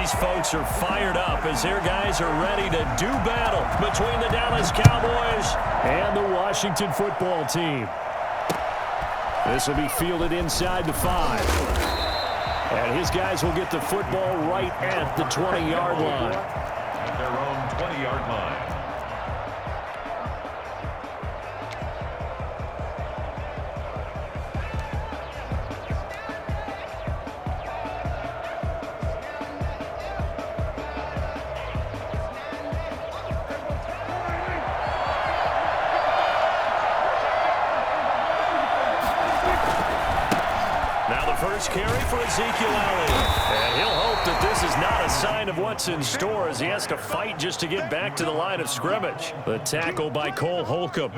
These folks are fired up as their guys are ready to do battle between the Dallas Cowboys and the Washington football team. This will be fielded inside the 5. And his guys will get the football right at the 20-yard line. At their own 20-yard line. First carry for Ezekiel Elliott. And he'll hope that this is not a sign of what's in store as he has to fight just to get back to the line of scrimmage. The tackle by Cole Holcomb.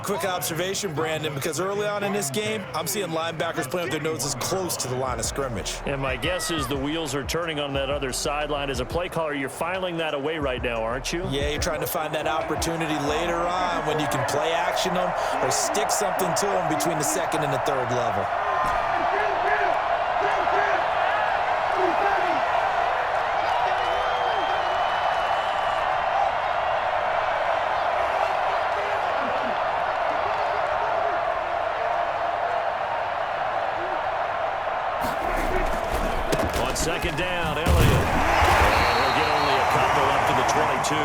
Quick observation, Brandon, because early on in this game, I'm seeing linebackers playing with their noses close to the line of scrimmage. And my guess is the wheels are turning on that other sideline. As a play caller, you're filing that away right now, aren't you? Yeah, you're trying to find that opportunity later on when you can play action them or stick something to them between the second and the third level. Second down, Elliott. And he'll get only a couple up to the 22.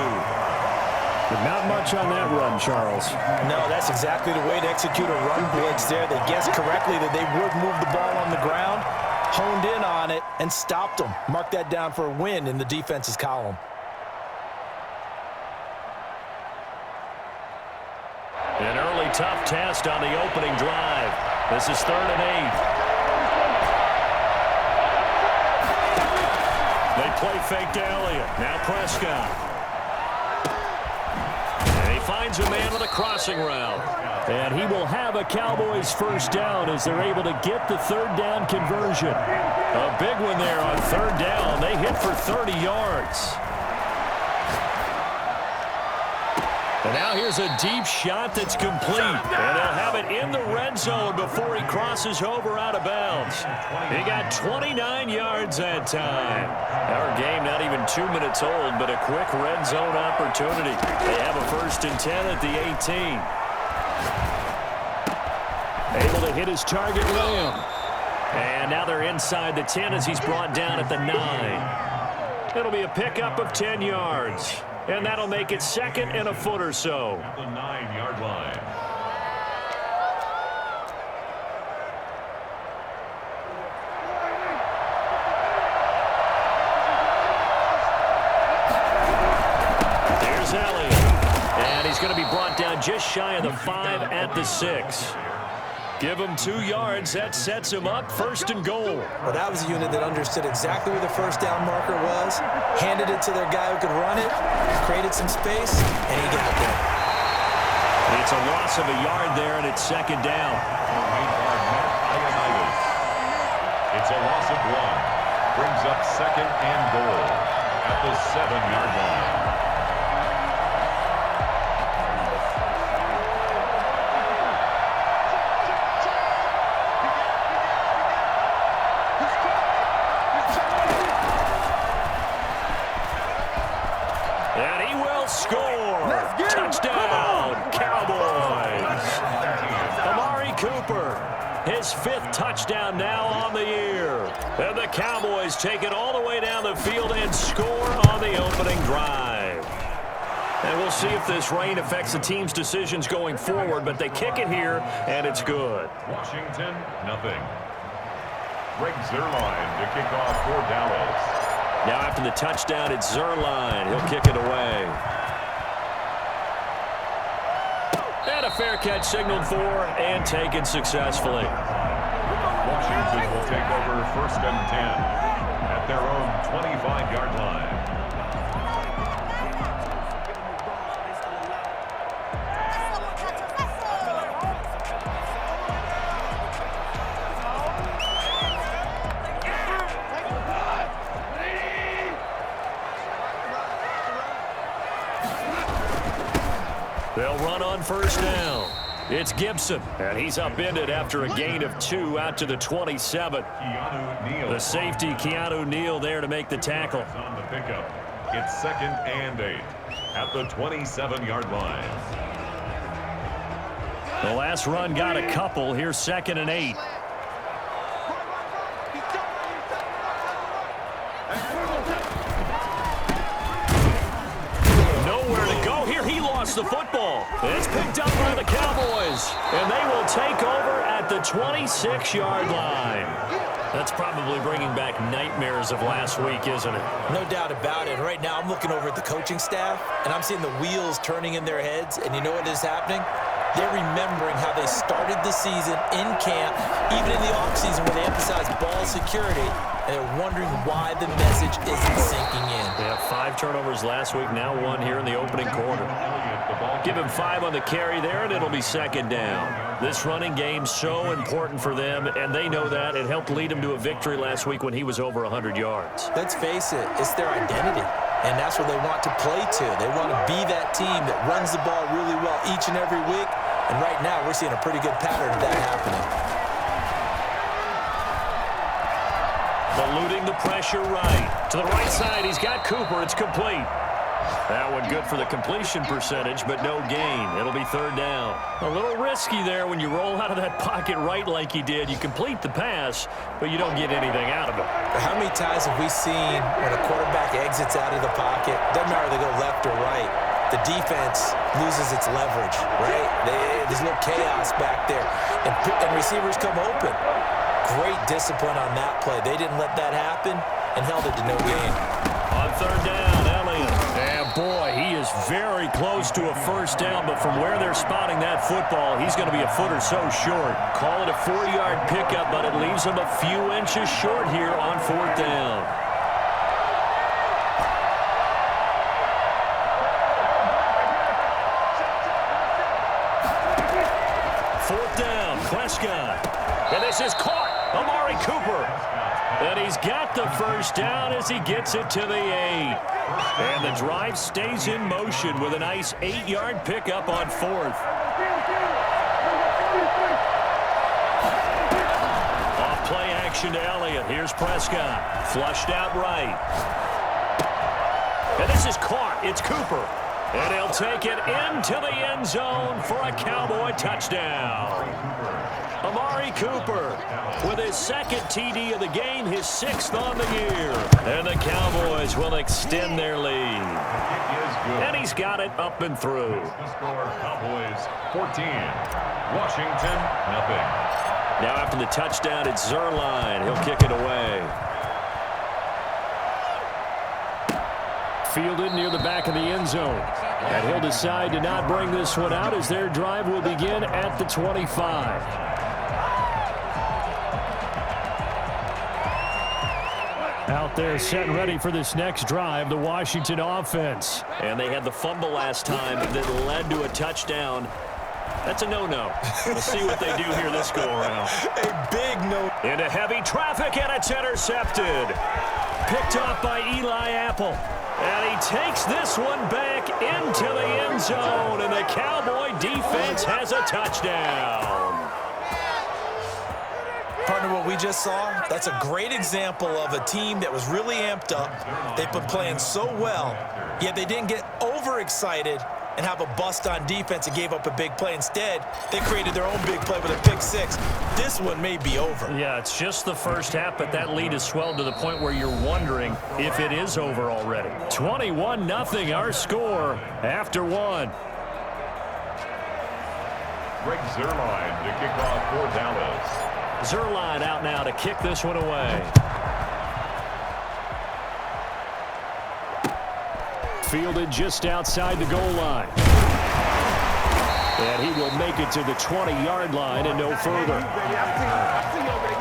But not much on that run, Charles. No, that's exactly the way to execute a run blitz there. They guessed correctly that they would move the ball on the ground, honed in on it, and stopped them. Mark that down for a win in the defense's column. An early tough test on the opening drive. This is 3rd and 8. They play fake to Elliott. Now Prescott. And he finds a man with a crossing route. And he will have a Cowboys first down as they're able to get the 3rd down conversion. A big one there on 3rd down. They hit for 30 yards. And now here's a deep shot that's complete. And they'll have it in the red zone before he crosses over out of bounds. He got 29 yards that time. Our game not even 2 minutes old, but a quick red zone opportunity. They have a 1st and 10 at the 18. Able to hit his target, Lamb. And now they're inside the 10 as he's brought down at the 9. It'll be a pickup of 10 yards. And that'll make it 2nd and a foot or so. At the 9-yard line. Here's Elliott. And he's going to be brought down just shy of the 5 at the 6. Give him 2 yards. That sets him up 1st and goal. Well, that was a unit that understood exactly where the first down marker was, handed it to their guy who could run it, created some space, and he got there. It's a loss of a yard there, and it's 2nd down. It's a loss of 1. Brings up 2nd and goal at the 7-yard line. His 5th touchdown now on the year. And the Cowboys take it all the way down the field and score on the opening drive. And we'll see if this rain affects the team's decisions going forward, but they kick it here, and it's good. Washington, nothing. Greg Zuerlein to kick off for Dallas. Now after the touchdown, it's Zuerlein. He'll kick it away. And a fair catch signaled for and taken successfully. Washington will take over 1st and 10 at their own 25-yard line. They'll run on 1st down. It's Gibson, and he's upended after a gain of 2 out to the 27. The safety, Keanu Neal, there to make the tackle. On the pickup. It's 2nd and 8 at the 27-yard line. The last run got a couple. Here's 2nd and 8. Nowhere to go here. He lost the football. It's picked up by the Cowboys, and they will take over at the 26-yard line. That's probably bringing back nightmares of last week, isn't it? No doubt about it. Right now, I'm looking over at the coaching staff, and I'm seeing the wheels turning in their heads, and you know what is happening? They're remembering how they started the season in camp, even in the offseason where they emphasized ball security, and they're wondering why the message isn't sinking in. They have 5 turnovers last week, now 1 here in the opening quarter. Give him 5 on the carry there, and it'll be 2nd down. This running game so important for them, and they know that. It helped lead them to a victory last week when he was over 100 yards. Let's face it, it's their identity, and that's what they want to play to. They want to be that team that runs the ball really well each and every week, and right now we're seeing a pretty good pattern of that happening. Eluding the pressure right. To the right side, he's got Cooper. It's complete. That one good for the completion percentage, but no gain. It'll be 3rd down. A little risky there when you roll out of that pocket right like he did. You complete the pass, but you don't get anything out of it. How many times have we seen when a quarterback exits out of the pocket, doesn't matter if they go left or right, the defense loses its leverage, right? There's a little chaos back there, and receivers come open. Great discipline on that play. They didn't let that happen and held it to no gain. On 3rd down, Elliott. And boy, he is very close to a 1st down, but from where they're spotting that football, he's going to be a foot or so short. Call it a 4-yard pickup, but it leaves him a few inches short here on 4th down. Prescott. And this is caught. Amari Cooper. And he's got the 1st down as he gets it to the 8. And the drive stays in motion with a nice 8-yard pickup on 4th. Off play action to Elliott. Here's Prescott. Flushed out right. And this is caught. It's Cooper. And he'll take it into the end zone for a Cowboy touchdown. Amari Cooper with his 2nd TD of the game, his 6th on the year. And the Cowboys will extend their lead. And he's got it up and through. The score, Cowboys 14, Washington nothing. Now after the touchdown, it's Zerline. He'll kick it away. Fielded near the back of the end zone. And he'll decide to not bring this one out as their drive will begin at the 25. Out there set and ready for this next drive, the Washington offense. And they had the fumble last time that led to a touchdown. That's a no-no. We'll see what they do here this go-around. A big no. Into heavy traffic, and it's intercepted. Picked off by Eli Apple. And he takes this one back into the end zone, and the Cowboy defense has a touchdown. Partner, what we just saw, that's a great example of a team that was really amped up. They've been playing so well, yet they didn't get overexcited and have a bust on defense and gave up a big play. Instead, they created their own big play with a pick 6. This one may be over. Yeah, it's just the first half, but that lead has swelled to the point where you're wondering if it is over already. 21-0 our score after 1. Greg Zerline to kick off for Dallas. Zerline out now to kick this one away. Fielded just outside the goal line. And he will make it to the 20-yard line and no further.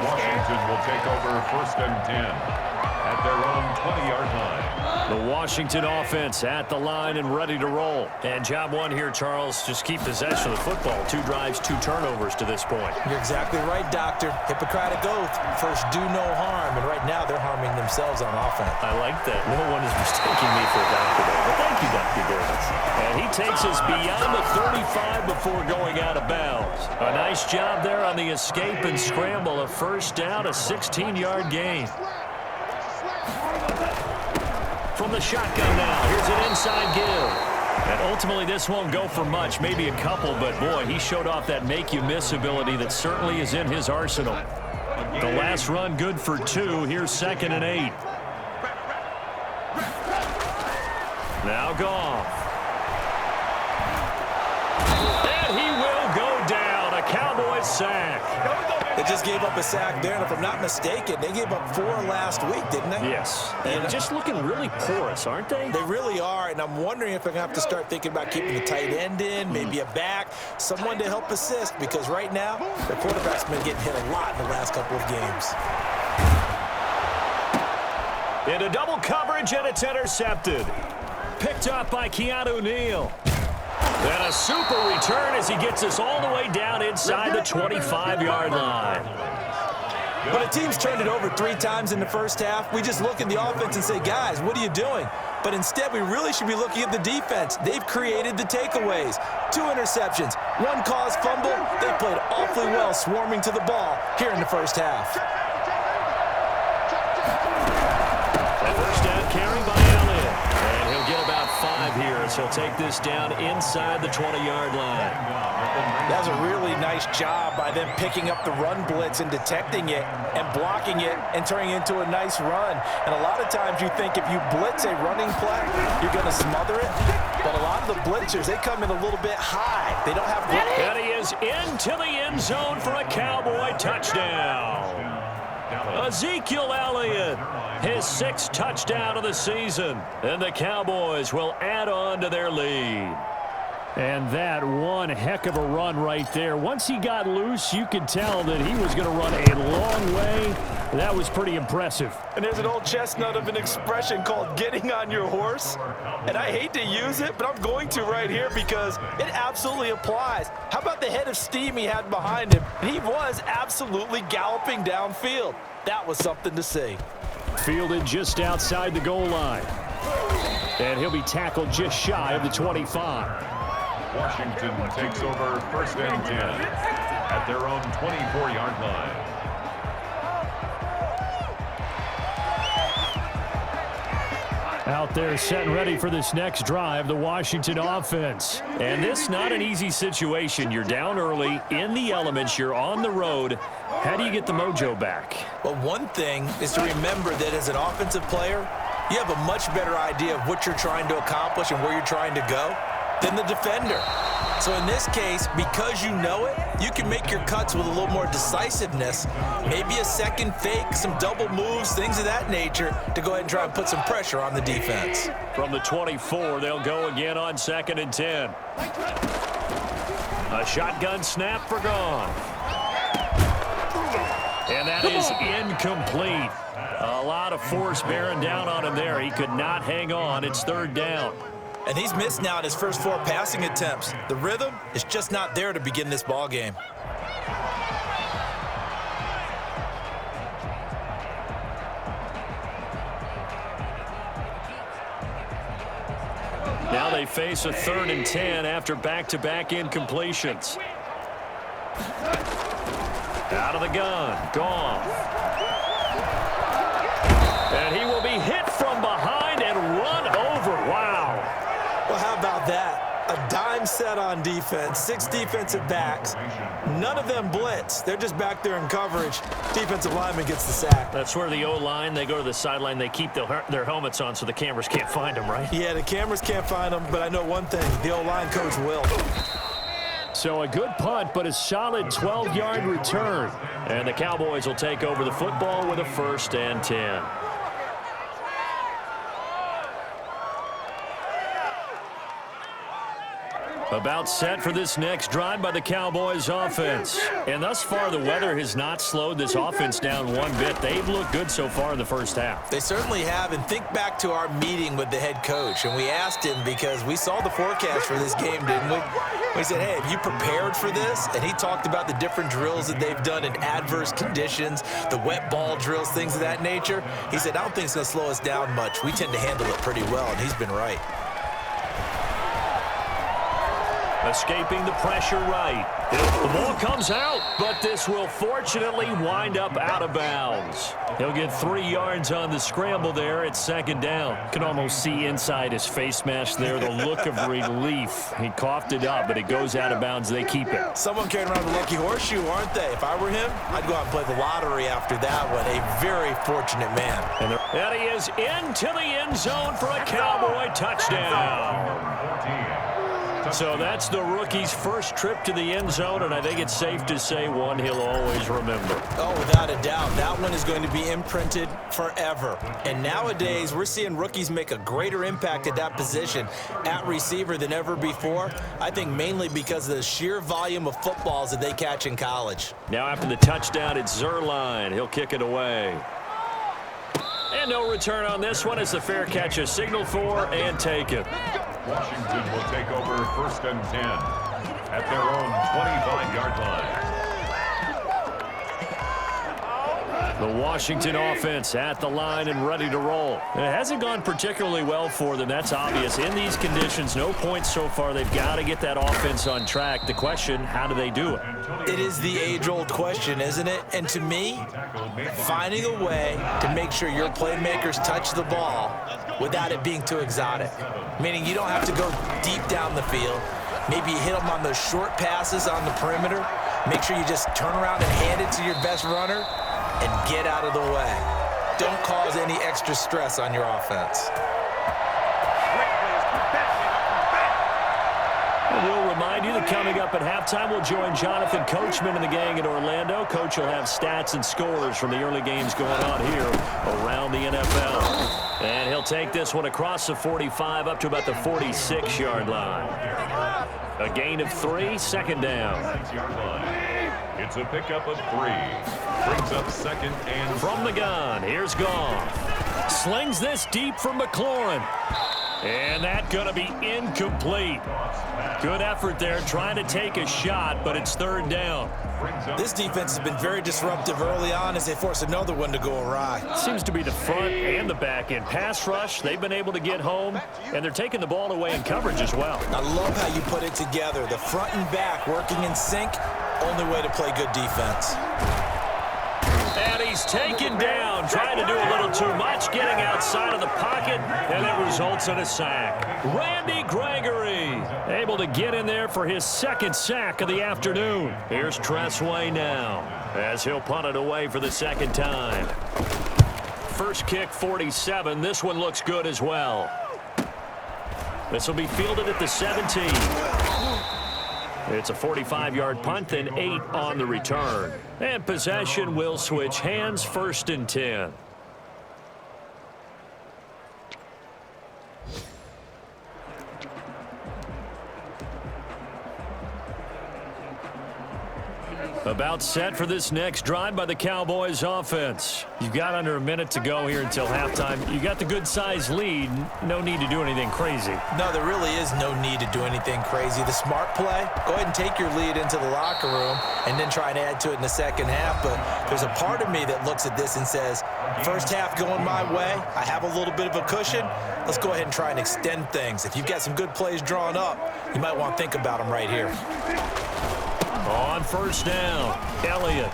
Washington will take over 1st and 10 at their own 20-yard line. The Washington offense at the line and ready to roll. And job 1 here, Charles, just keep possession of the football. 2 drives, 2 turnovers to this point. You're exactly right, Doctor. Hippocratic oath. First, do no harm. And right now, they're harming themselves on offense. I like that. No one is mistaking me for a doctor, though. But thank you. deducted there. And he takes us beyond the 35 before going out of bounds. A nice job there on the escape and scramble. A first down, a 16-yard gain. From the shotgun now, here's an inside give. And ultimately, this won't go for much, maybe a couple, but boy, he showed off that make-you-miss ability that certainly is in his arsenal. The last run good for 2. Here's 2nd and 8. Now Goff. And he will go down. A Cowboys sack. They just gave up a sack there, and if I'm not mistaken, they gave up 4 last week, didn't they? Yes. And just looking really porous, aren't they? They really are, and I'm wondering if they're going to have to start thinking about keeping the tight end in, maybe a back, someone to help assist, because right now, the quarterback's been getting hit a lot in the last couple of games. Into double coverage, and it's intercepted. Picked up by Keanu Neal. And a super return as he gets us all the way down inside the 25-yard line. When a team's turned it over 3 times in the first half, we just look at the offense and say, guys, what are you doing? But instead, we really should be looking at the defense. They've created the takeaways. 2 interceptions, 1 caused fumble. They played awfully well swarming to the ball here in the first half. A first down carry by Elliott. And he'll get about 5 here as he'll take this down inside the 20-yard line. That was a really nice job by them picking up the run blitz and detecting it and blocking it and turning it into a nice run. And a lot of times you think if you blitz a running play, you're going to smother it. But a lot of the blitzers, they come in a little bit high. They don't have grip. And he is into the end zone for a Cowboy touchdown. Ezekiel Elliott, his 6th touchdown of the season. And the Cowboys will add on to their lead. And that one heck of a run right there. Once he got loose, you could tell that he was going to run a long way. That was pretty impressive. And there's an old chestnut of an expression called getting on your horse. And I hate to use it, but I'm going to right here because it absolutely applies. How about the head of steam he had behind him? He was absolutely galloping downfield. That was something to see. Fielded just outside the goal line. And he'll be tackled just shy of the 25. Washington takes over 1st and 10 at their own 24-yard line. Out there set and ready for this next drive, the Washington offense. And this not an easy situation. You're down early, in the elements, you're on the road. How do you get the mojo back? Well, one thing is to remember that as an offensive player, you have a much better idea of what you're trying to accomplish and where you're trying to go than the defender. So in this case, because you know it, you can make your cuts with a little more decisiveness, maybe a second fake, some double moves, things of that nature, to go ahead and try and put some pressure on the defense. From the 24, they'll go again on 2nd and 10. A shotgun snap for Goff. And that is incomplete. A lot of force bearing down on him there. He could not hang on. It's 3rd down. And he's missed now in his first 4 passing attempts. The rhythm is just not there to begin this ball game. Now they face a 3rd and 10 after back-to-back incompletions. Out of the gun, Goff. And he will be hit from behind and run over. Wow. Well, how about that? A dime set on defense, 6 defensive backs. None of them blitz. They're just back there in coverage. Defensive lineman gets the sack. That's where the O-line, they go to the sideline, they keep their helmets on so the cameras can't find them, right? Yeah, the cameras can't find them, but I know one thing. The O-line coach will. So a good punt, but a solid 12-yard return. And the Cowboys will take over the football with a 1st and 10. About set for this next drive by the Cowboys offense. And thus far, the weather has not slowed this offense down one bit. They've looked good so far in the first half. They certainly have. And think back to our meeting with the head coach. And we asked him because we saw the forecast for this game, didn't we? We said, hey, have you prepared for this? And he talked about the different drills that they've done in adverse conditions, the wet ball drills, things of that nature. He said, I don't think it's going to slow us down much. We tend to handle it pretty well, and he's been right. Escaping the pressure right. The ball comes out, but this will fortunately wind up out of bounds. He'll get 3 yards on the scramble there at second down. You can almost see inside his face mask there the look of relief. He coughed it up, but it goes out of bounds. They keep it. Someone carrying around the lucky horseshoe, aren't they? If I were him, I'd go out and play the lottery after that one. A very fortunate man. And he is into the end zone for a Cowboy touchdown. So that's the rookie's first trip to the end zone, and I think it's safe to say one he'll always remember. Oh, without a doubt. That one is going to be imprinted forever. And nowadays, we're seeing rookies make a greater impact at that position at receiver than ever before. I think mainly because of the sheer volume of footballs that they catch in college. Now after the touchdown, it's Zerline. He'll kick it away. And no return on this one as the fair catch is signaled for and taken. Washington will take over 1st and 10 at their own 25-yard line. The Washington offense at the line and ready to roll. It hasn't gone particularly well for them. That's obvious. In these conditions, no points so far. They've got to get that offense on track. The question, how do they do it? It is the age-old question, isn't it? And to me, finding a way to make sure your playmakers touch the ball without it being too exotic. Meaning you don't have to go deep down the field. Maybe you hit them on those short passes on the perimeter. Make sure you just turn around and hand it to your best runner and get out of the way. Don't cause any extra stress on your offense. We'll remind you that coming up at halftime, we'll join Jonathan Coachman and the gang in Orlando. Coach will have stats and scores from the early games going on here around the NFL. And he'll take this one across the 45 up to about the 46-yard line. A gain of 3, second down. It's a pickup of 3. Brings up 2nd and from the gun. Here's Goff. Slings this deep for McLaurin. And that's going to be incomplete. Good effort there trying to take a shot, but it's 3rd down. This defense has been very disruptive early on as they force another one to go awry. Seems to be the front and the back end. Pass rush, they've been able to get home, and they're taking the ball away in coverage as well. I love how you put it together. The front and back working in sync, only way to play good defense. And he's taken down, trying to do a little too much, getting outside of the pocket, and it results in a sack. Randy Gregory able to get in there for his 2nd sack of the afternoon. Here's Tressway now as he'll punt it away for the 2nd time. First kick, 47. This one looks good as well. This will be fielded at the 17. It's a 45-yard punt and 8 on the return. And possession will switch hands, 1st and 10. About set for this next drive by the Cowboys offense. You've got under a minute to go here until halftime. You got the good-sized lead. No need to do anything crazy. No, there really is no need to do anything crazy. The smart play, go ahead and take your lead into the locker room and then try and add to it in the 2nd half. But there's a part of me that looks at this and says, first half going my way, I have a little bit of a cushion. Let's go ahead and try and extend things. If you've got some good plays drawn up, you might want to think about them right here. On 1st down, Elliott.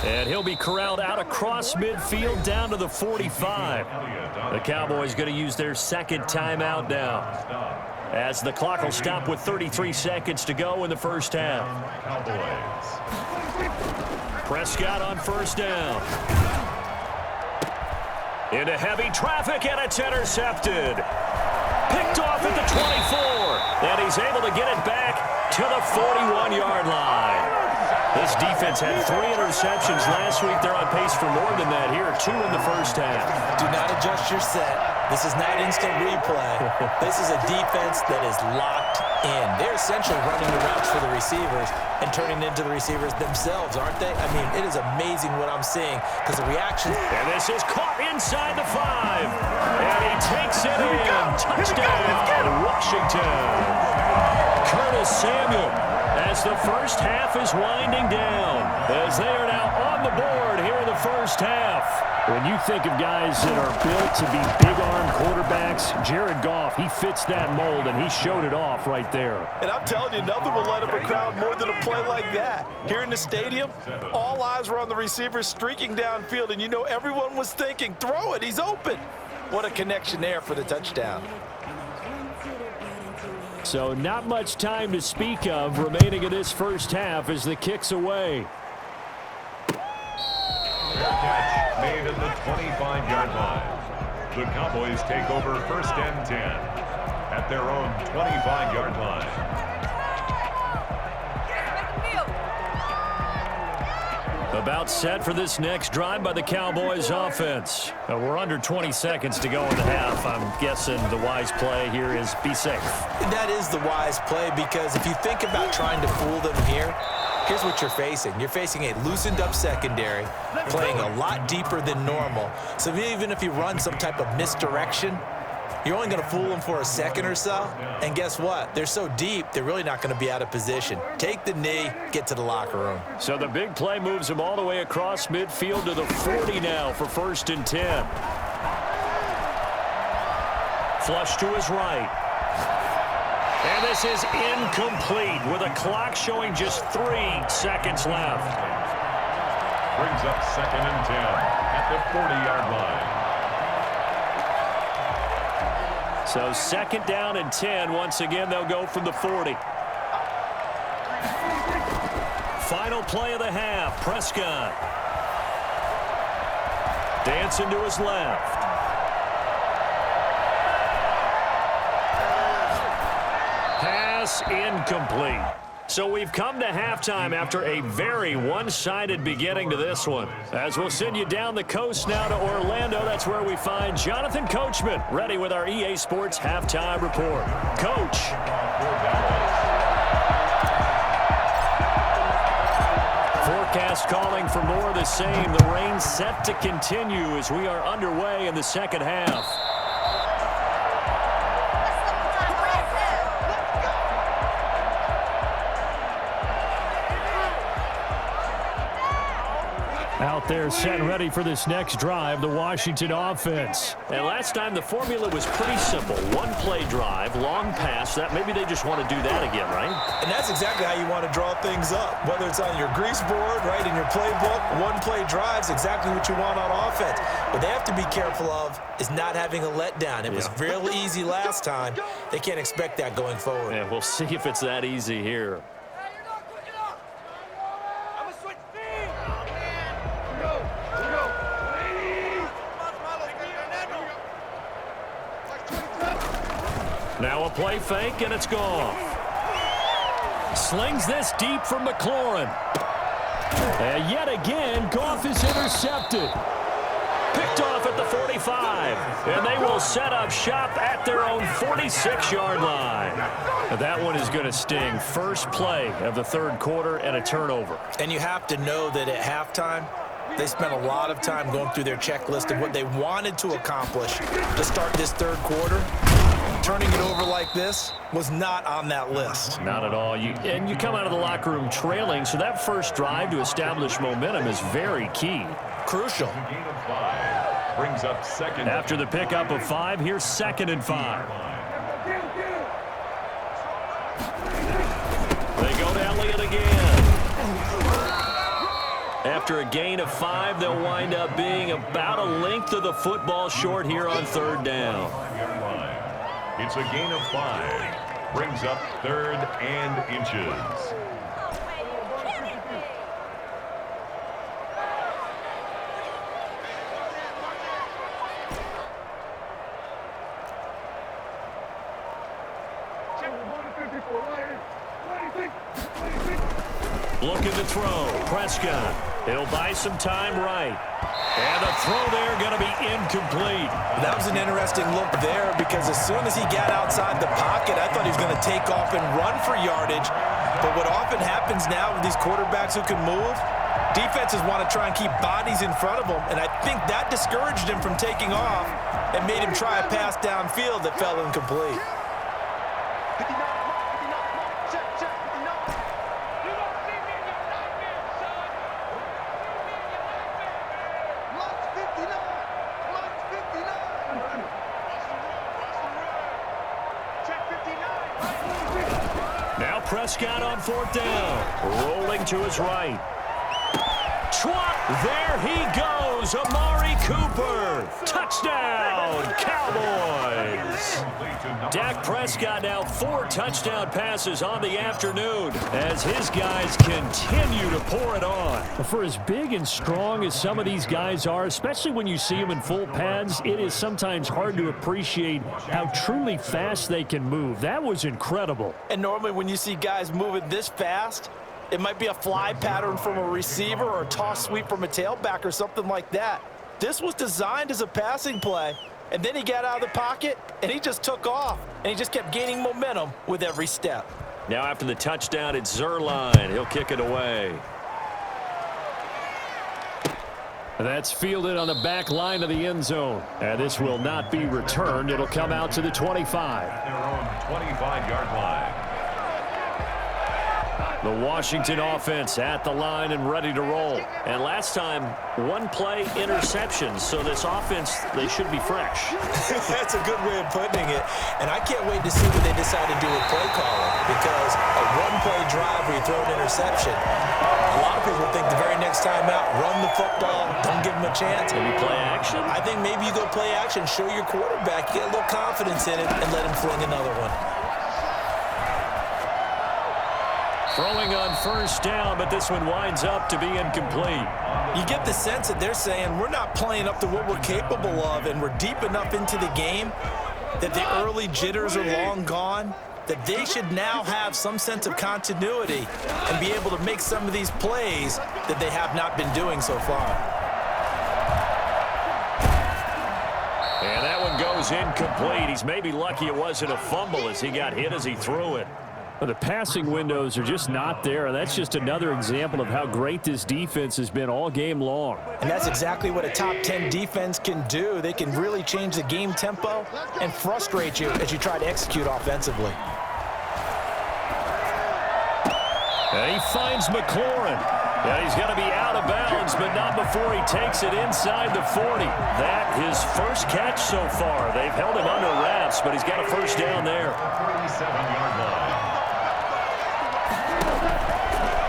And he'll be corralled out across midfield down to the 45. The Cowboys going to use their 2nd timeout now, as the clock will stop with 33 seconds to go in the 1st half. Prescott on 1st down. Into heavy traffic, and it's intercepted. Picked off at the 24, and he's able to get it back to the 41-yard line. This defense had 3 interceptions last week. They're on pace for more than that here, 2 in the 1st half. Do not adjust your set. This is not instant replay. This is a defense that is locked in. They're essentially running the routes for the receivers and turning into the receivers themselves, aren't they? I mean, it is amazing what I'm seeing because the reactions. And this is caught inside the 5. And he takes it in. Touchdown, Washington. Curtis Samuel, as the 1st half is winding down, as they are now on the board here in the 1st half. When you think of guys that are built to be big-arm quarterbacks, 6, Jared Goff. He fits that mold, and he showed it off right there. And I'm telling you, nothing will light up a crowd more than a play like that. Here in the stadium, all eyes were on the receiver streaking downfield, and you know everyone was thinking, throw it, he's open. What a connection there for the touchdown. So not much time to speak of remaining in this first half as the kick's away. Catch made at the 25-yard line. The Cowboys take over 1st and 10 at their own 25-yard line. About set for this next drive by the Cowboys offense. We're under 20 seconds to go in the half. I'm guessing the wise play here is be safe. That is the wise play, because if you think about trying to fool them here, here's what you're facing. You're facing a loosened up secondary, playing a lot deeper than normal. So even if you run some type of misdirection, you're only going to fool them for a second or so. And guess what? They're so deep, they're really not going to be out of position. Take the knee, get to the locker room. So the big play moves them all the way across midfield to the 40 now for 1st and 10. Flush to his right. And this is incomplete with a clock showing just 3 seconds left. Brings up 2nd and 10 at the 40-yard line. So 2nd down and 10. Once again, they'll go from the 40. Final play of the half. Prescott. Dancing to his left. Pass incomplete. So we've come to halftime after a very one-sided beginning to this one. As we'll send you down the coast now to Orlando, that's where we find Jonathan Coachman, ready with our EA Sports Halftime Report. Coach. Forecast calling for more of the same. The rain set to continue as we are underway in the second half. Out there set and ready for this next drive, the Washington offense. And last time the formula was pretty simple. One play drive, long pass. That maybe they just want to do that again, right? And that's exactly how you want to draw things up. Whether it's on your grease board, right, in your playbook, one play drive's exactly what you want on offense. What they have to be careful of is not having a letdown. It was real easy last time. They can't expect that going forward. Yeah, we'll see if it's that easy here. Now a play fake, and it's gone. Slings this deep from McLaurin. And yet again, Goff is intercepted. Picked off at the 45. And they will set up shop at their own 46-yard line. That one is going to sting. First play of the 3rd quarter and a turnover. And you have to know that at halftime, they spent a lot of time going through their checklist of what they wanted to accomplish to start this 3rd quarter. Turning it over like this was not on that list. Not at all. And you come out of the locker room trailing, so that first drive to establish momentum is very key. Crucial. Brings up 2nd. After the pickup of 5, here's 2nd and 5. They go to Elliott again. After a gain of 5, they'll wind up being about a length of the football short here on 3rd down. It's a gain of 5. Brings up 3rd and inches. Looking to throw. Prescott. He'll buy some time right. And the throw there going to be incomplete. That was an interesting look there, because as soon as he got outside the pocket, I thought he was going to take off and run for yardage. But what often happens now with these quarterbacks who can move, defenses want to try and keep bodies in front of them. And I think that discouraged him from taking off and made him try a pass downfield that fell incomplete. Prescott on 4th down. Rolling to his right. There he goes. Amari Cooper. Touchdown, Cowboys. Dak Prescott now 4 touchdown passes on the afternoon as his guys continue to pour it on. For as big and strong as some of these guys are, especially when you see them in full pads, it is sometimes hard to appreciate how truly fast they can move. That was incredible. And normally when you see guys moving this fast, it might be a fly pattern from a receiver or a toss sweep from a tailback or something like that. This was designed as a passing play, and then he got out of the pocket, and he just took off, and he just kept gaining momentum with every step. Now after the touchdown, it's Zerline. He'll kick it away. That's fielded on the back line of the end zone. And this will not be returned. It'll come out to the 25. At their own 25-yard line. The Washington offense at the line and ready to roll. And last time, 1 play interception. So this offense, they should be fresh. That's a good way of putting it. And I can't wait to see what they decide to do with play calling. Because a 1-play drive where you throw an interception, a lot of people think the very next time out, run the football, don't give them a chance. Maybe play action? I think maybe you go play action, show your quarterback, you get a little confidence in it, and let him fling another one. Throwing on 1st down, but this one winds up to be incomplete. You get the sense that they're saying we're not playing up to what we're capable of, and we're deep enough into the game that the early jitters are long gone, that they should now have some sense of continuity and be able to make some of these plays that they have not been doing so far. And that one goes incomplete. He's maybe lucky it wasn't a fumble as he got hit as he threw it. Well, the passing windows are just not there. That's just another example of how great this defense has been all game long. And that's exactly what a top 10 defense can do. They can really change the game tempo and frustrate you as you try to execute offensively. And he finds McLaurin. Yeah, he's got to be out of bounds, but not before he takes it inside the 40. That his first catch so far. They've held him under wraps, but he's got a 1st down there. 37-yard line.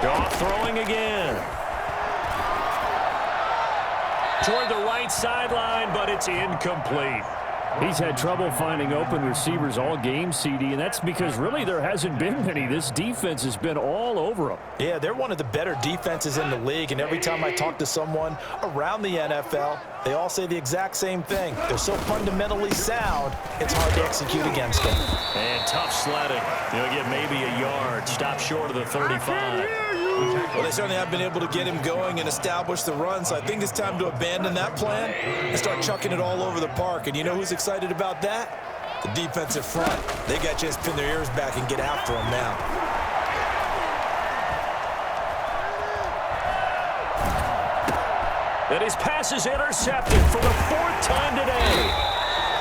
Goff throwing again. Toward the right sideline, but it's incomplete. He's had trouble finding open receivers all game, CD, and that's because really there hasn't been many. This defense has been all over them. Yeah, they're one of the better defenses in the league, and every time I talk to someone around the NFL, they all say the exact same thing. They're so fundamentally sound, it's hard to execute against them. And tough sledding. He'll get maybe a yard. Stop short of the 35. Well, they certainly have been able to get him going and establish the run, so I think it's time to abandon that plan and start chucking it all over the park. And you know who's excited about that? The defensive front. They got to just pin their ears back and get after him now. And his pass is intercepted for the 4th time today.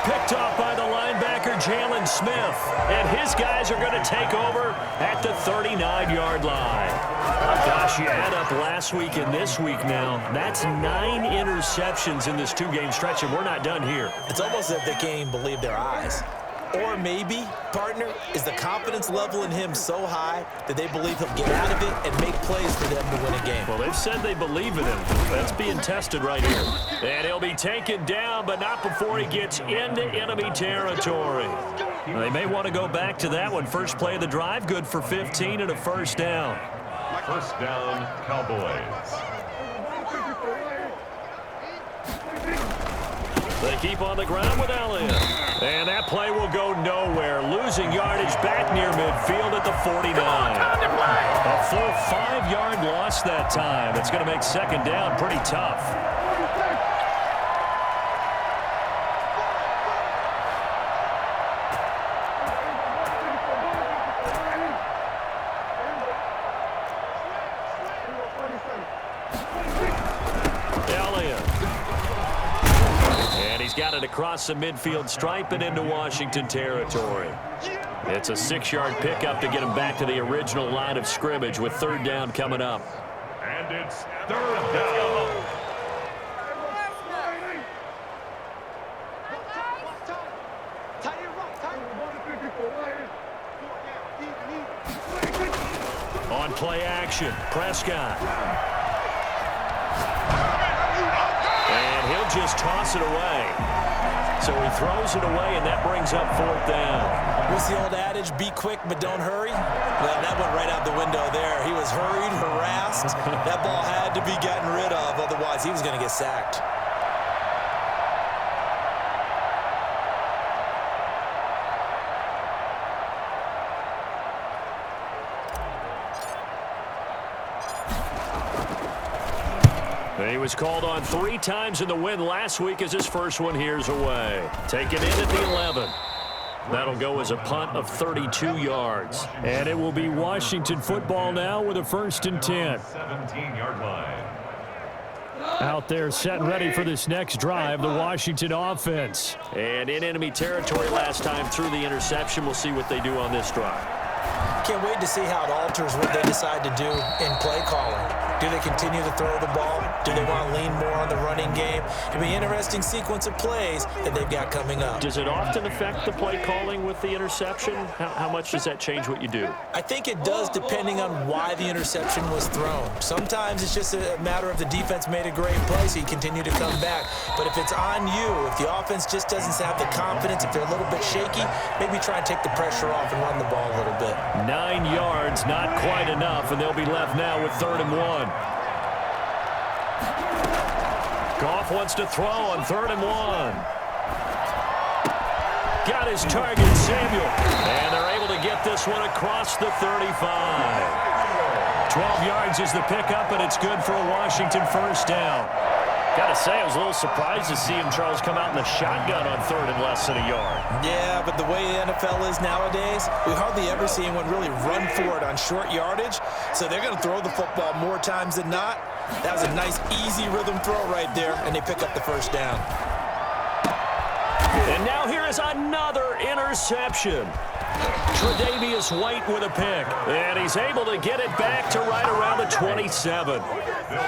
Picked off by the linebacker, Jalen Smith. And his guys are going to take over at the 39-yard line. Gosh, you add up last week and this week now. That's 9 interceptions in this 2-game stretch, and we're not done here. It's almost as if they can't even believe their eyes. Or maybe, partner, is the confidence level in him so high that they believe he'll get out of it and make plays for them to win a game. Well, they've said they believe in him. That's being tested right here. And he'll be taken down, but not before he gets into enemy territory. They may want to go back to that one. First play of the drive, good for 15 and a 1st down. 1st down, Cowboys. They keep on the ground with Elliott. And that play will go nowhere. Losing yardage back near midfield at the 49. A full 5-yard loss that time. It's going to make 2nd down pretty tough. Got it across the midfield stripe and into Washington territory. It's a 6-yard pickup to get him back to the original line of scrimmage with 3rd down coming up. And it's 3rd down. On play action, Prescott. And he'll just toss it away. So he throws it away, and that brings up 4th down. What's the old adage, be quick but don't hurry? Well, that went right out the window there. He was hurried, harassed. That ball had to be gotten rid of, otherwise he was going to get sacked. He was called on 3 times in the win last week as his first one here's away. Taken in at the 11. That'll go as a punt of 32 yards. And it will be Washington football now with a 1st and 10. 17-yard line. Out there set and ready for this next drive, the Washington offense. And in enemy territory last time through the interception. We'll see what they do on this drive. Can't wait to see how it alters what they decide to do in play calling. Do they continue to throw the ball? Do they want to lean more on the running game? It'll be an interesting sequence of plays that they've got coming up. Does it often affect the play calling with the interception? How much does that change what you do? I think it does, depending on why the interception was thrown. Sometimes it's just a matter of the defense made a great play, so you continue to come back. But if it's on you, if the offense just doesn't have the confidence, if they're a little bit shaky, maybe try and take the pressure off and run the ball a little bit. 9 yards, not quite enough, and they'll be left now with 3rd and 1. Goff wants to throw on 3rd and 1. Got his target, Samuel. And they're able to get this one across the 35. 12 yards is the pickup, and it's good for a Washington 1st down. Got to say, I was a little surprised to see him, Charles, come out in the shotgun on 3rd and less than a yard. Yeah, but the way the NFL is nowadays, we hardly ever see anyone really run for it on short yardage. So they're going to throw the football more times than not. That was a nice, easy rhythm throw right there, and they pick up the 1st down. And now here is another interception. Tre'Davious White with a pick. And he's able to get it back to right around the 27. They'll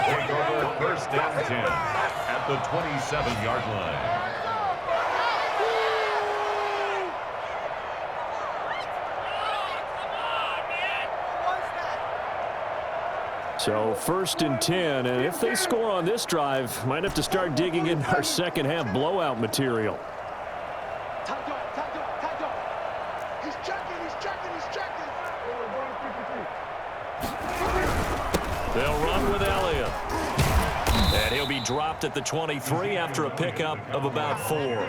take over 1st and 10 at the 27-yard line. So 1st and 10, and if they score on this drive, might have to start digging in our second half blowout material. They'll run with Elliott. And he'll be dropped at the 23 after a pickup of about 4.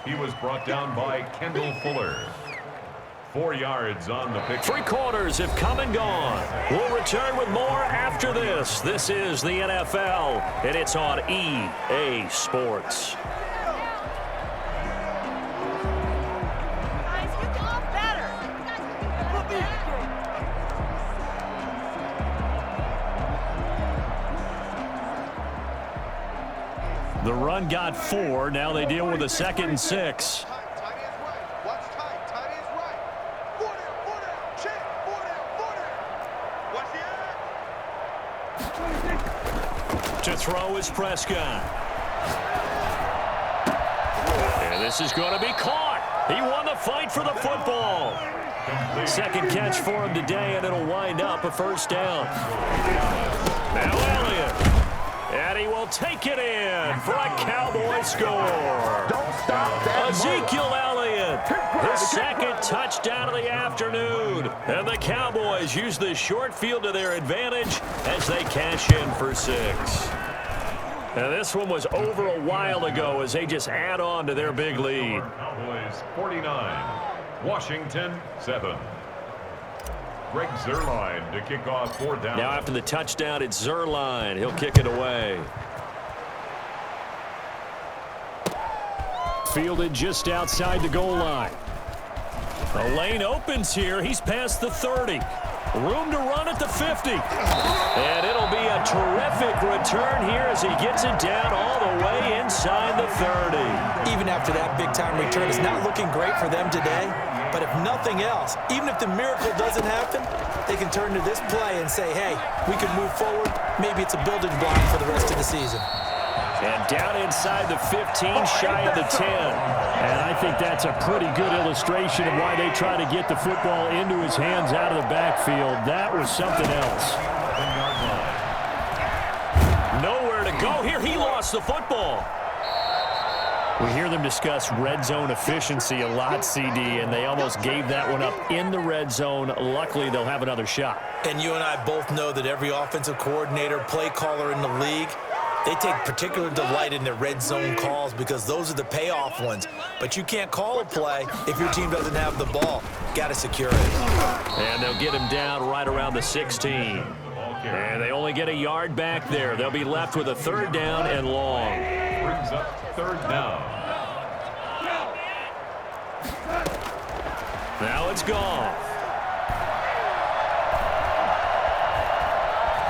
He was brought down by Kendall Fuller. 4 yards on the pick. 3 quarters have come and gone. We'll return with more after this. This is the NFL, and it's on EA Sports. The run got 4. Now they deal with a 2nd and 6. To throw is Prescott. And this is going to be caught. He won the fight for the football. 2nd catch for him today, and it'll wind up a 1st down. Now Elliott. And he will take it in for a Cowboy score. Don't stop that. Ezekiel Elliott, his 2nd touchdown of the afternoon. And the Cowboys use the short field to their advantage as they cash in for 6. And this one was over a while ago as they just add on to their big lead. Cowboys 49, Washington 7. Greg Zuerlein to kick off 4th down. Now after the touchdown, it's Zuerlein. He'll kick it away. Fielded just outside the goal line. The lane opens here. He's past the 30. Room to run at the 50. And it'll be a terrific return here as he gets it down all the way inside the 30. Even after that big-time return, it's not looking great for them today. But if nothing else, even if the miracle doesn't happen, they can turn to this play and say, hey, we can move forward. Maybe it's a building block for the rest of the season. And down inside the 15, shy of the 10. And I think that's a pretty good illustration of why they try to get the football into his hands out of the backfield. That was something else. Nowhere to go here. He lost the football. We hear them discuss red zone efficiency a lot, CD, and they almost gave that one up in the red zone. Luckily, they'll have another shot. And you and I both know that every offensive coordinator, play caller in the league, they take particular delight in their red zone calls because those are the payoff ones. But you can't call a play if your team doesn't have the ball. Got to secure it. And they'll get him down right around the 16. And they only get a yard back there. They'll be left with a 3rd down and long. Brings up 3rd down. Now it's Goff.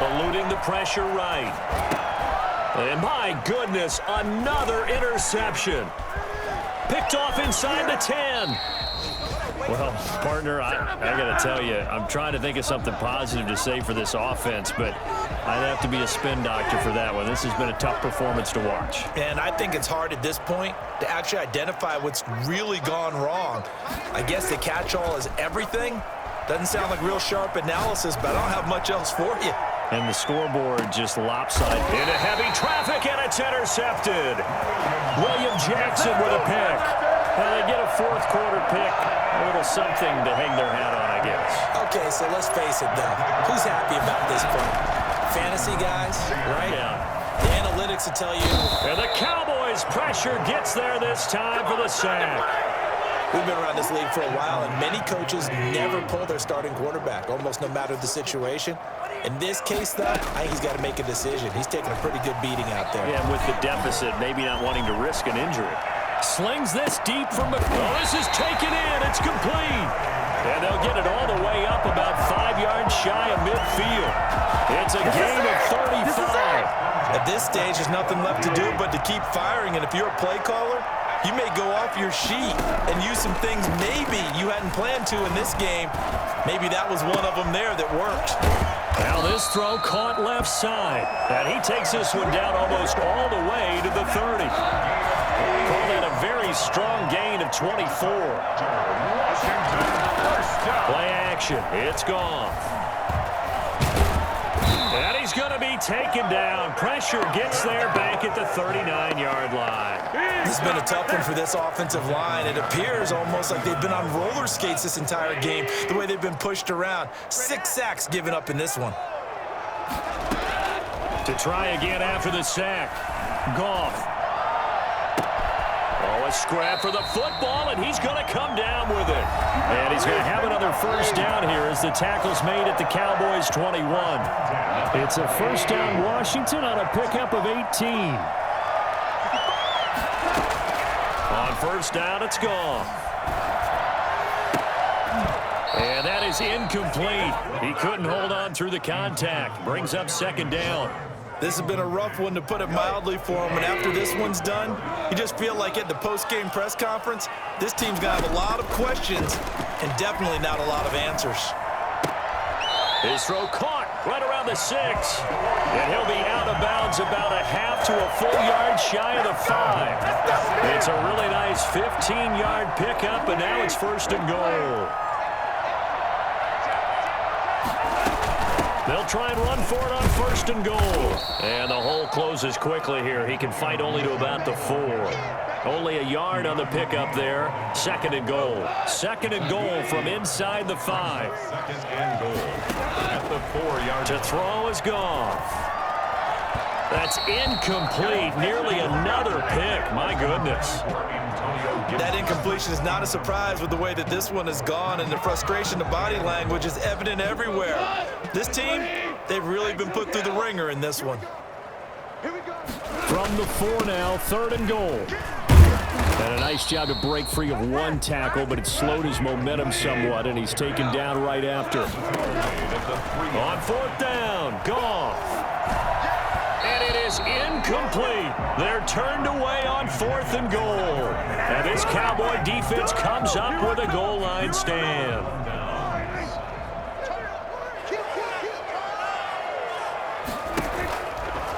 Eluding the pressure right. And my goodness, another interception. Picked off inside the 10. Well, partner, I got to tell you, I'm trying to think of something positive to say for this offense, but I'd have to be a spin doctor for that one. This has been a tough performance to watch. And I think it's hard at this point to actually identify what's really gone wrong. I guess the catch-all is everything. Doesn't sound like real sharp analysis, but I don't have much else for you. And the scoreboard just lopsided into heavy traffic, and it's intercepted. William Jackson with a pick. Well, they get a 4th quarter pick. A little something to hang their hat on, I guess. Okay, so let's face it, though. Who's happy about this point? Fantasy guys, right? Yeah. The analytics will tell you. And the Cowboys' pressure gets there this time for the sack. We've been around this league for a while, and many coaches never pull their starting quarterback, almost no matter the situation. In this case, though, I think he's got to make a decision. He's taking a pretty good beating out there. Yeah, with the deficit, maybe not wanting to risk an injury. Slings this deep from oh, this is taken in. It's complete. And they'll get it all the way up about 5 yards shy of midfield. It's a gain of 35. At this stage, there's nothing left to do but to keep firing. And if you're a play caller, you may go off your sheet and use some things maybe you hadn't planned to in this game. Maybe that was one of them there that worked. Now this throw caught left side. And he takes this one down almost all the way to the 30. Call that a very strong gain of 24. Play action. It's gone. And he's going to be taken down. Pressure gets there back at the 39-yard line. This has been a tough one for this offensive line. It appears almost like they've been on roller skates this entire game, the way they've been pushed around. 6 sacks given up in this one. To try again after the sack. Goff. Oh, a scrap for the football, and he's going to come down with it. And he's going to have another 1st down here as the tackle's made at the Cowboys' 21. It's a 1st down Washington on a pickup of 18. On 1st down, it's gone. And that is incomplete. He couldn't hold on through the contact. Brings up 2nd down. This has been a rough one, to put it mildly, for him. And after this one's done, you just feel like at the post-game press conference, this team's going to have a lot of questions and definitely not a lot of answers. His throw caught right around the 6. And he'll be out of bounds about a half to a full yard shy of the 5. It's a really nice 15-yard pickup, and now it's 1st and goal. They'll try and run for it on 1st and goal. And the hole closes quickly here. He can fight only to about the 4. Only a yard on the pickup there. 2nd and goal. 2nd and goal from inside the 5. 2nd and goal at the 4-yard. To throw is Goff. That's incomplete. Nearly another pick. My goodness. That incompletion is not a surprise with the way that this one has gone, and the frustration, the body language is evident everywhere. This team, they've really been put through the ringer in this one. From the 4 now, 3rd and goal. And a nice job to break free of 1 tackle, but it slowed his momentum somewhat, and he's taken down right after. On 4th down, Goff. And it is incomplete. They're turned away on 4th and goal. And this Cowboy defense comes up with a goal line stand.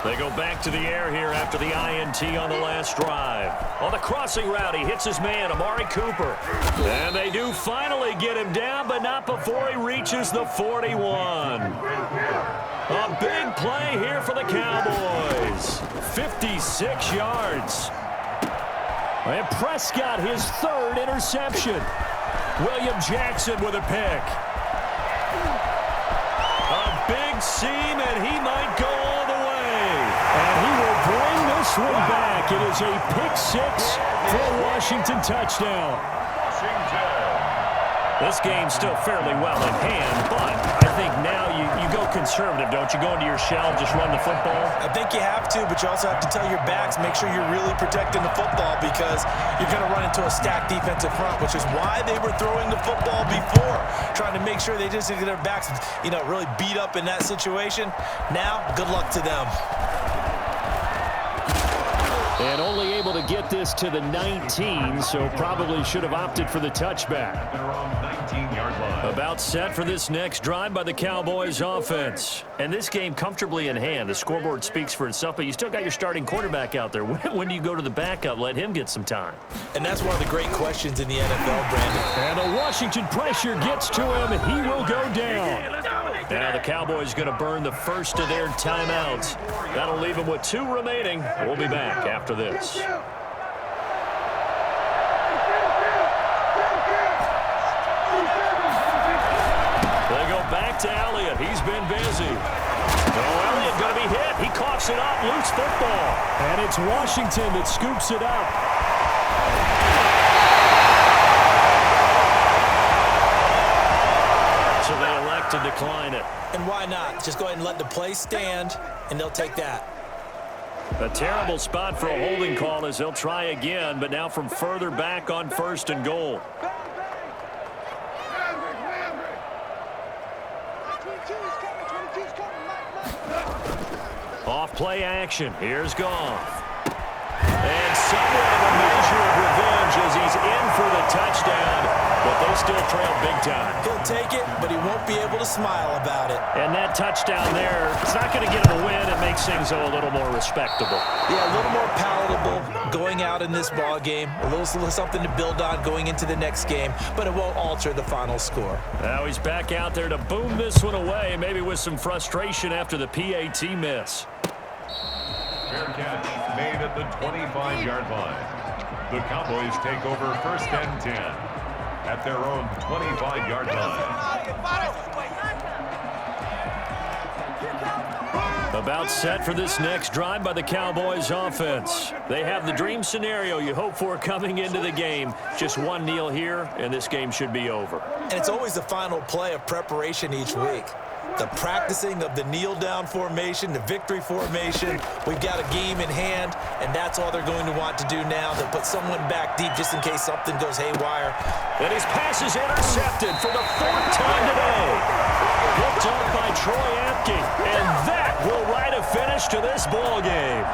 They go back to the air here after the INT on the last drive. On the crossing route, he hits his man, Amari Cooper. And they do finally get him down, but not before he reaches the 41. A big play here for the Cowboys. 56 yards. And Prescott, his third interception. William Jackson with a pick. A big seam, and he might go all the way. And he will bring this one back. It is a pick six for a Washington touchdown. This game's still fairly well in hand, but I think now you go conservative, don't you? Go into your shell and just run the football? I think you have to, but you also have to tell your backs, make sure you're really protecting the football because you're going to run into a stacked defensive front, which is why they were throwing the football before, trying to make sure they just get their backs, really beat up in that situation. Now, good luck to them. And only able to get this to the 19, so probably should have opted for the touchback. About set for this next drive by the Cowboys offense. And this game comfortably in hand. The scoreboard speaks for itself, but you still got your starting quarterback out there. When do you go to the backup? Let him get some time. And that's one of the great questions in the NFL, Brandon. And the Washington pressure gets to him, and he will go down. Now the Cowboys going to burn the first of their timeouts. That'll leave them with 2 remaining. We'll be back after this. They go back to Elliott. He's been busy. Elliott going to be hit. He coughs it up. Loose football. And it's Washington that scoops it up. So they elect to decline it. And why not? Just go ahead and let the play stand, and they'll take that. A terrible spot for a holding call as they'll try again, but now from further back on 1st and goal. Off play action. Here's Goff. And somewhat of a measure of revenge as he's in for the touchdown, but they still trail big time. He'll take it, but he won't be able to smile about it. And that touchdown there, it's not going to get him a win. It makes things a little more respectable. Yeah, a little more palatable going out in this ball game. A little something to build on going into the next game, but it won't alter the final score. Now he's back out there to boom this one away, maybe with some frustration after the PAT miss. Fair catch made at the 25-yard line. The Cowboys take over 1st and 10 at their own 25-yard line. About set for this next drive by the Cowboys offense. They have the dream scenario you hope for coming into the game. Just one kneel here, and this game should be over. And it's always the final play of preparation each week. The practicing of the kneel-down formation, the victory formation. We've got a game in hand, and that's all they're going to want to do now. They'll put someone back deep just in case something goes haywire. And his pass is intercepted for the 4th time today. Picked up by Troy Apke, and that will write a finish to this ball game.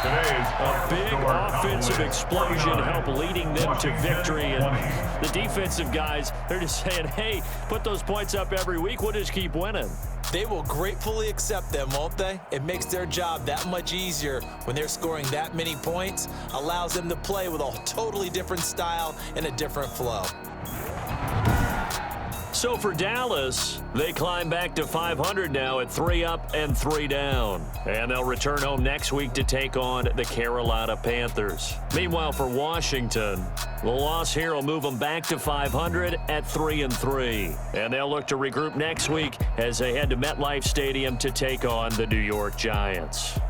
A big offensive explosion helped leading them to victory. And the defensive guys, they're just saying, hey, put those points up every week. We'll just keep winning. They will gratefully accept them, won't they? It makes their job that much easier when they're scoring that many points. Allows them to play with a totally different style and a different flow. So for Dallas, they climb back to 500 now at 3 up and 3 down. And they'll return home next week to take on the Carolina Panthers. Meanwhile, for Washington, the loss here will move them back to 500 at 3-3. And they'll look to regroup next week as they head to MetLife Stadium to take on the New York Giants.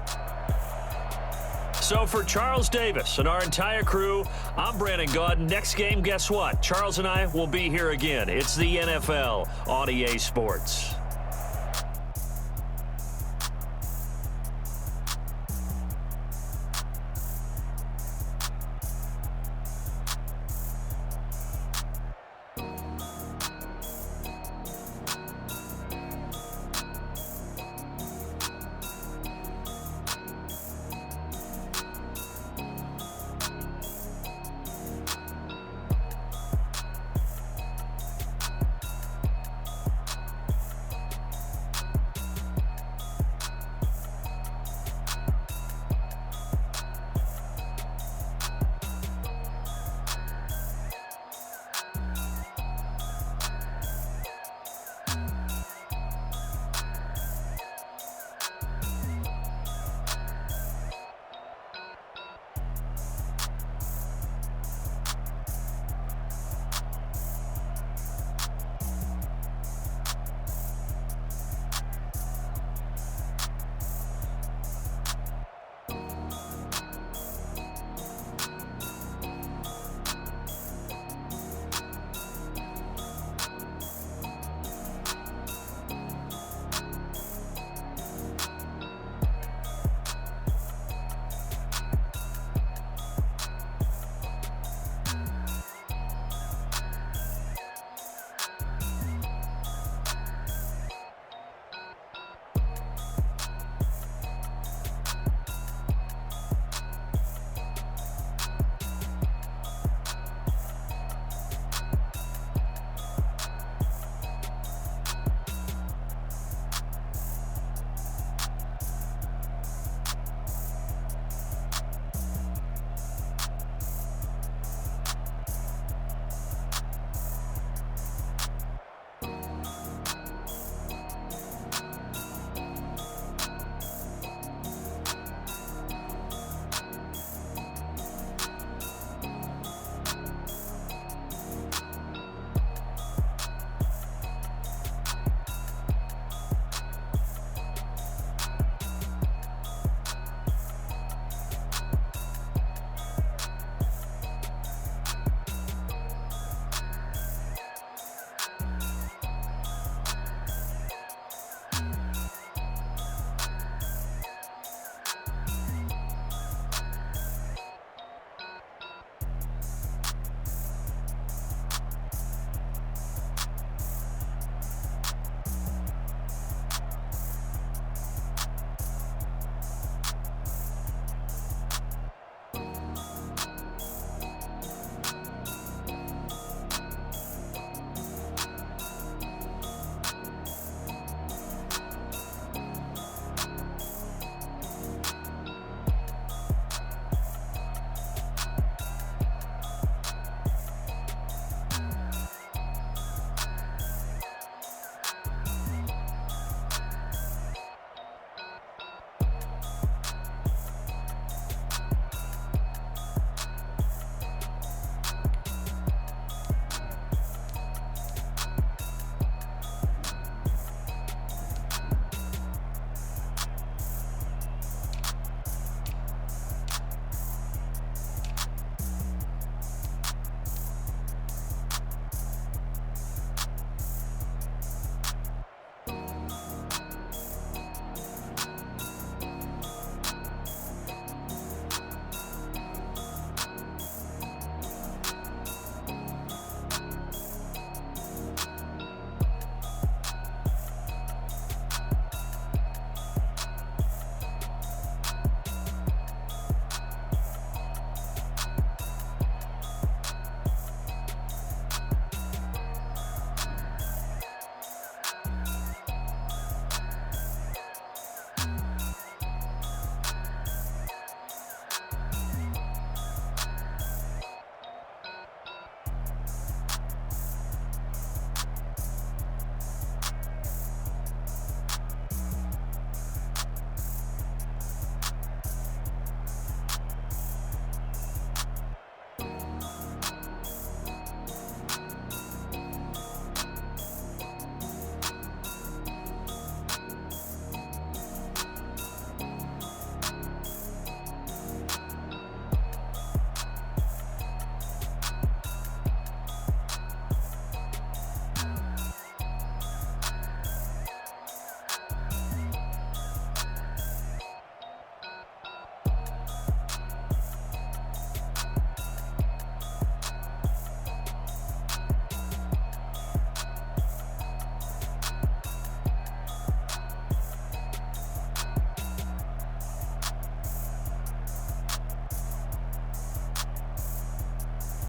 So for Charles Davis and our entire crew, I'm Brandon Gaudin. Next game, guess what? Charles and I will be here again. It's the NFL on EA Sports.